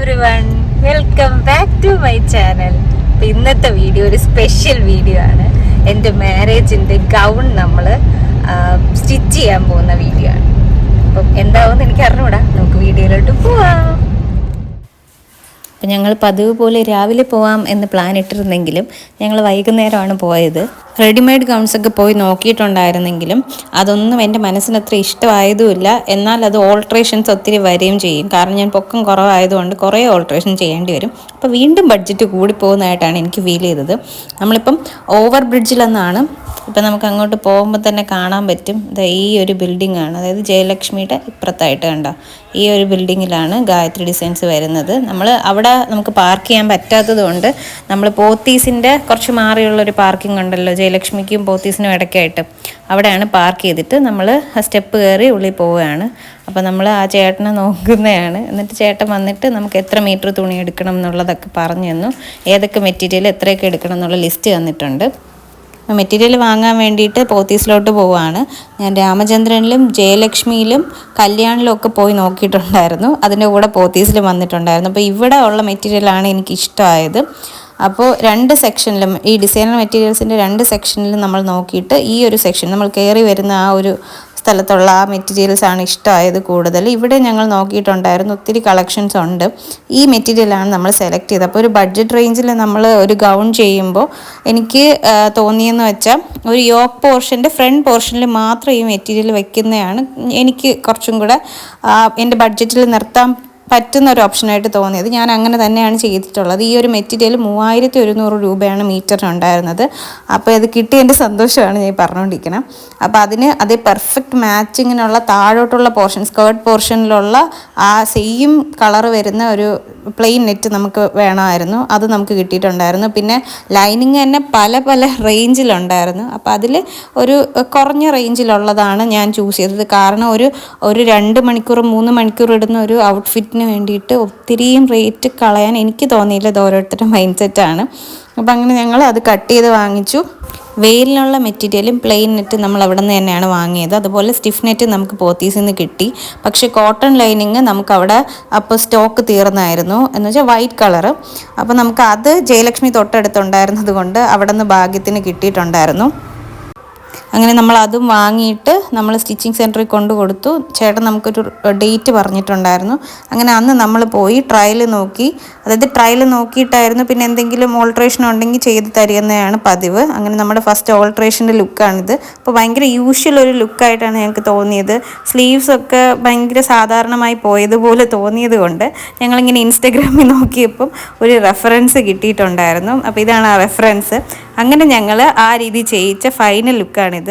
Everyone, welcome back to my channel. അപ്പോൾ ഇന്നത്തെ video ഒരു സ്പെഷ്യൽ വീഡിയോ ആണ്. എൻ്റെ മാരേജിൻ്റെ ഗൗൺ നമ്മൾ സ്റ്റിച്ച് ചെയ്യാൻ പോകുന്ന വീഡിയോ ആണ്. അപ്പം എന്താവുമെന്ന് എനിക്ക് അറിഞ്ഞൂടാ, നമുക്ക് വീഡിയോയിലോട്ട് പോവാം. അപ്പം ഞങ്ങൾ പതിവ് പോലെ രാവിലെ പോവാം എന്ന് പ്ലാൻ ഇട്ടിരുന്നെങ്കിലും ഞങ്ങൾ വൈകുന്നേരമാണ് പോയത്. റെഡിമെയ്ഡ് ഗൗൺസൊക്കെ പോയി നോക്കിയിട്ടുണ്ടായിരുന്നെങ്കിലും അതൊന്നും എൻ്റെ മനസ്സിനത്ര ഇഷ്ടമായതുമില്ല. എന്നാൽ അത് ഓൾട്രേഷൻസ് ഒത്തിരി വരികയും ചെയ്യും. കാരണം ഞാൻ പൊക്കം കുറവായതുകൊണ്ട് കുറേ ഓൾട്രേഷൻ ചെയ്യേണ്ടി വരും. അപ്പോൾ വീണ്ടും ബഡ്ജറ്റ് കൂടിപ്പോകുന്നതായിട്ടാണ് എനിക്ക് ഫീൽ ചെയ്തത്. നമ്മളിപ്പം ഓവർ ബ്രിഡ്ജിലെന്നാണ് ഇപ്പം നമുക്ക് അങ്ങോട്ട് പോകുമ്പോൾ തന്നെ കാണാൻ പറ്റും. ഈ ഒരു ബിൽഡിംഗ് ആണ്, അതായത് ജയലക്ഷ്മിയുടെ ഇപ്പുറത്തായിട്ട് കണ്ടോ, ഈ ഒരു ബിൽഡിങ്ങിലാണ് ഗായത്രി ഡിസൈൻസ് വരുന്നത്. നമ്മൾ അവിടെ നമുക്ക് പാർക്ക് ചെയ്യാൻ പറ്റാത്തത് കൊണ്ട് നമ്മൾ പോത്തീസിൻ്റെ കുറച്ച് മാറിയുള്ളൊരു പാർക്കിംഗ് ഉണ്ടല്ലോ, ജയലക്ഷ്മിക്കും പോത്തീസിനും ഇടയ്ക്കായിട്ട്, അവിടെയാണ് പാർക്ക് ചെയ്തിട്ട് നമ്മൾ സ്റ്റെപ്പ് കയറി ഉള്ളിൽ പോവുകയാണ്. അപ്പോൾ നമ്മൾ ആ ചേട്ടനെ നോക്കുന്നതാണ്. എന്നിട്ട് ചേട്ടൻ വന്നിട്ട് നമുക്ക് എത്ര മീറ്റർ തുണി എടുക്കണം എന്നുള്ളതൊക്കെ പറഞ്ഞു തന്നു. ഏതൊക്കെ മെറ്റീരിയൽ എത്രയൊക്കെ എടുക്കണം എന്നുള്ള ലിസ്റ്റ് തന്നിട്ടുണ്ട്. മെറ്റീരിയൽ വാങ്ങാൻ വേണ്ടിയിട്ട് പോത്തീസിലോട്ട് പോവുകയാണ്. ഞാൻ രാമചന്ദ്രനിലും ജയലക്ഷ്മിയിലും കല്യാണിലും ഒക്കെ പോയി നോക്കിയിട്ടുണ്ടായിരുന്നു. അതിൻ്റെ കൂടെ പോത്തീസിലും വന്നിട്ടുണ്ടായിരുന്നു. അപ്പോൾ ഇവിടെ ഉള്ള മെറ്റീരിയലാണ് എനിക്കിഷ്ടമായത്. അപ്പോൾ രണ്ട് സെക്ഷനിലും ഈ ഡിസൈനർ മെറ്റീരിയൽസിൻ്റെ രണ്ട് സെക്ഷനിലും നമ്മൾ നോക്കിയിട്ട് ഈ ഒരു സെക്ഷൻ നമ്മൾ കയറി വരുന്ന ആ ഒരു സ്ഥലത്തുള്ള ആ മെറ്റീരിയൽസാണ് ഇഷ്ടമായത് കൂടുതൽ. ഇവിടെ ഞങ്ങൾ നോക്കിയിട്ടുണ്ടായിരുന്നു, ഒത്തിരി കളക്ഷൻസ് ഉണ്ട്. ഈ മെറ്റീരിയലാണ് നമ്മൾ സെലക്ട് ചെയ്തത്. അപ്പോൾ ഒരു ബഡ്ജറ്റ് റേഞ്ചിൽ നമ്മൾ ഒരു ഗൗൺ ചെയ്യുമ്പോൾ എനിക്ക് തോന്നിയെന്ന് വെച്ചാൽ ഒരു യോക്ക് പോർഷൻ്റെ ഫ്രണ്ട് പോർഷനിൽ മാത്രം ഈ മെറ്റീരിയൽ വെക്കുന്നതാണ് എനിക്ക് കുറച്ചും കൂടെ എൻ്റെ ബഡ്ജറ്റിൽ നിർത്താൻ പറ്റുന്ന ഒരു ഓപ്ഷനായിട്ട് തോന്നിയത്. ഞാൻ അങ്ങനെ തന്നെയാണ് ചെയ്തിട്ടുള്ളത്. ഈ ഒരു മെറ്റീരിയൽ 3100 രൂപയാണ് മീറ്ററിനുണ്ടായിരുന്നത്. അപ്പോൾ അത് കിട്ടിയതിൻ്റെ സന്തോഷമാണ് ഞാൻ പറഞ്ഞുകൊണ്ടിരിക്കണം. അപ്പോൾ അതിന് അതേ പെർഫെക്റ്റ് മാച്ചിങ്ങിനുള്ള താഴോട്ടുള്ള പോർഷൻ, സ്കേർട്ട് പോർഷനിലുള്ള ആ സെയിം കളർ വരുന്ന ഒരു പ്ലെയിൻ നെറ്റ് നമുക്ക് വേണമായിരുന്നു. അത് നമുക്ക് കിട്ടിയിട്ടുണ്ടായിരുന്നു. പിന്നെ ലൈനിങ് തന്നെ പല പല റേഞ്ചിലുണ്ടായിരുന്നു. അപ്പോൾ അതിൽ ഒരു കുറഞ്ഞ റേഞ്ചിലുള്ളതാണ് ഞാൻ ചൂസ് ചെയ്തത്. കാരണം ഒരു 2 മണിക്കൂർ 3 മണിക്കൂർ ഇടുന്ന ഒരു ഔട്ട്ഫിറ്റ് വേണ്ടിയിട്ട് ഒത്തിരിയും റേറ്റ് കളയാൻ എനിക്ക് തോന്നിയില്ല. ഇത് ഓരോരുത്തരുടെ മൈൻഡ് സെറ്റാണ്. അപ്പം അങ്ങനെ ഞങ്ങൾ അത് കട്ട് ചെയ്ത് വാങ്ങിച്ചു. വെയിലിനുള്ള മെറ്റീരിയലും പ്ലെയിൻ നെറ്റ് നമ്മൾ അവിടെ നിന്ന് തന്നെയാണ് വാങ്ങിയത്. അതുപോലെ സ്റ്റിഫ് നെറ്റ് നമുക്ക് പോത്തീസിൽ നിന്ന് കിട്ടി. പക്ഷേ കോട്ടൺ ലൈനിങ് നമുക്കവിടെ അപ്പോൾ സ്റ്റോക്ക് തീർന്നായിരുന്നു, എന്ന് വെച്ചാൽ വൈറ്റ് കളറ്. അപ്പോൾ നമുക്ക് അത് ജയലക്ഷ്മി തൊട്ടടുത്തുണ്ടായിരുന്നത് കൊണ്ട് അവിടെ നിന്ന് ഭാഗ്യത്തിന് കിട്ടിയിട്ടുണ്ടായിരുന്നു. അങ്ങനെ നമ്മൾ അതും വാങ്ങിയിട്ട് നമ്മൾ സ്റ്റിച്ചിങ് സെൻറ്ററിൽ കൊണ്ട് കൊടുത്തു. ചേട്ടൻ നമുക്കൊരു ഡേറ്റ് പറഞ്ഞിട്ടുണ്ടായിരുന്നു. അങ്ങനെ അന്ന് നമ്മൾ പോയി ട്രയൽ നോക്കി. അതായത് ട്രയൽ നോക്കിയിട്ടായിരുന്നു പിന്നെ എന്തെങ്കിലും ഓൾട്രേഷൻ ഉണ്ടെങ്കിൽ ചെയ്ത് തരുന്നതാണ് പതിവ്. അങ്ങനെ നമ്മുടെ ഫസ്റ്റ് ഓൾട്രേഷൻ്റെ ലുക്കാണിത്. അപ്പോൾ ഭയങ്കര യൂഷ്വൽ ഒരു ലുക്കായിട്ടാണ് ഞങ്ങൾക്ക് തോന്നിയത്. സ്ലീവ്സൊക്കെ ഭയങ്കര സാധാരണമായി പോയതുപോലെ തോന്നിയത് കൊണ്ട് ഞങ്ങളിങ്ങനെ ഇൻസ്റ്റഗ്രാമിൽ നോക്കിയപ്പം ഒരു റെഫറൻസ് കിട്ടിയിട്ടുണ്ടായിരുന്നു. അപ്പോൾ ഇതാണ് ആ റെഫറൻസ്. അങ്ങനെ ഞങ്ങൾ ആ രീതി ചെയ്യിച്ച ഫൈനൽ ലുക്കാണിത്.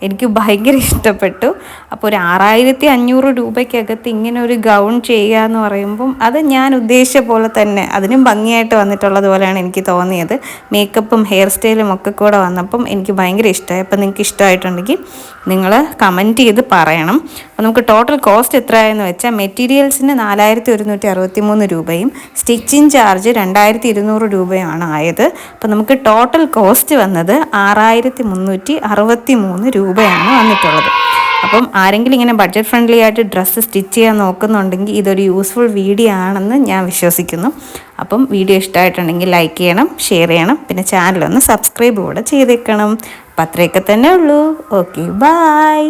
എനിക്ക് ഭയങ്കര ഇഷ്ടപ്പെട്ടു. അപ്പോൾ ഒരു 6500 രൂപയ്ക്കകത്ത് ഇങ്ങനെ ഒരു ഗൗൺ ചെയ്യുക എന്ന് പറയുമ്പം അത് ഞാൻ ഉദ്ദേശിച്ച പോലെ തന്നെ അതിനും ഭംഗിയായിട്ട് വന്നിട്ടുള്ളത് പോലെയാണ് എനിക്ക് തോന്നിയത്. മേക്കപ്പും ഹെയർ സ്റ്റൈലും ഒക്കെ കൂടെ വന്നപ്പം എനിക്ക് ഭയങ്കര ഇഷ്ടമായി. അപ്പോൾ നിങ്ങൾക്ക് ഇഷ്ടമായിട്ടുണ്ടെങ്കിൽ നിങ്ങൾ കമൻറ്റ് ചെയ്ത് പറയണം. അപ്പോൾ നമുക്ക് ടോട്ടൽ കോസ്റ്റ് എത്രയായെന്ന് വെച്ചാൽ മെറ്റീരിയൽസിന് 4163 രൂപയും സ്റ്റിച്ചിങ് ചാർജ് 2200 രൂപയുമാണ് ആയത്. അപ്പോൾ നമുക്ക് ടോട്ടൽ കോസ്റ്റ് വന്നത് 6363 രൂപയാണ് വന്നിട്ടുള്ളത്. അപ്പം ആരെങ്കിലും ഇങ്ങനെ ബഡ്ജറ്റ് ഫ്രണ്ട്ലി ആയിട്ട് ഡ്രസ്സ് സ്റ്റിച്ച് ചെയ്യാൻ നോക്കുന്നുണ്ടെങ്കിൽ ഇതൊരു യൂസ്ഫുൾ വീഡിയോ ആണെന്ന് ഞാൻ വിശ്വസിക്കുന്നു. അപ്പം വീഡിയോ ഇഷ്ടമായിട്ടുണ്ടെങ്കിൽ ലൈക്ക് ചെയ്യണം, ഷെയർ ചെയ്യണം, പിന്നെ ചാനലൊന്ന് സബ്സ്ക്രൈബ് കൂടെ ചെയ്തേക്കണം. അപ്പം അത്രയൊക്കെ തന്നെ ഉള്ളൂ. Okay, by.